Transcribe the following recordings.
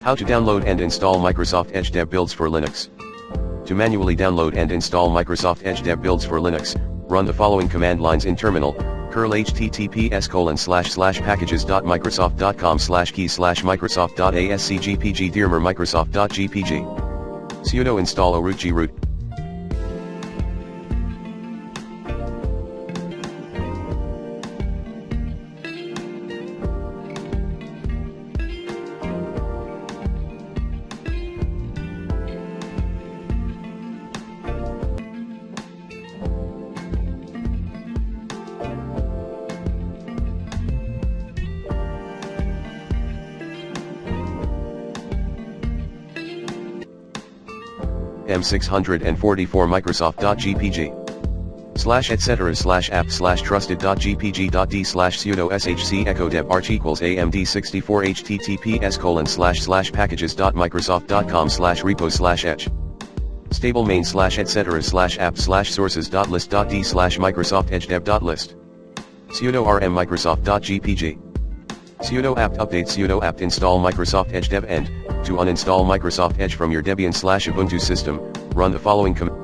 How to download and install Microsoft Edge Dev Builds for Linux. To manually download and install Microsoft Edge Dev Builds for Linux, run the following command lines in terminal: curl https://packages.microsoft.com/key/microsoft.ascgpg microsoft.gpg sudo install root groot. M644 Microsoft.gpg /etc/app/trusted.gpg.d sudo shc echo dev arch equals amd64 https://packages.microsoft.com/repo/edge stable main /etc/app/sources.list.d Microsoft Edge dev.list sudo rm microsoft.gpg sudo apt update sudo apt install Microsoft Edge dev and to uninstall Microsoft Edge from your Debian/Ubuntu system, run the following command: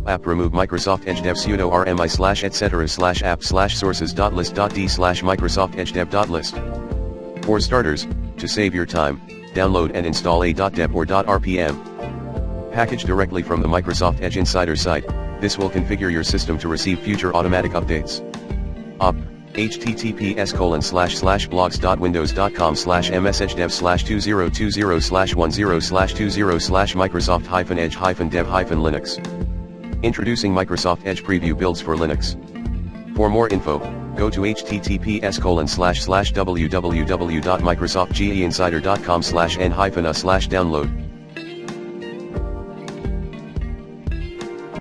apt remove Microsoft Edge dev sudo rmi/etc/app/sources.list.d Microsoft Edge dev.list. For starters, to save your time, download and install a .deb or .rpm package directly from the Microsoft Edge Insider site. This will configure your system to receive future automatic updates. Up https://blogs.windows.com/mshdev/20/10/Microsoft-Edge-dev/Linux. Introducing Microsoft Edge Preview Builds for Linux. For more info, go to https://www.microsoftgeinsider.com/n-a/download.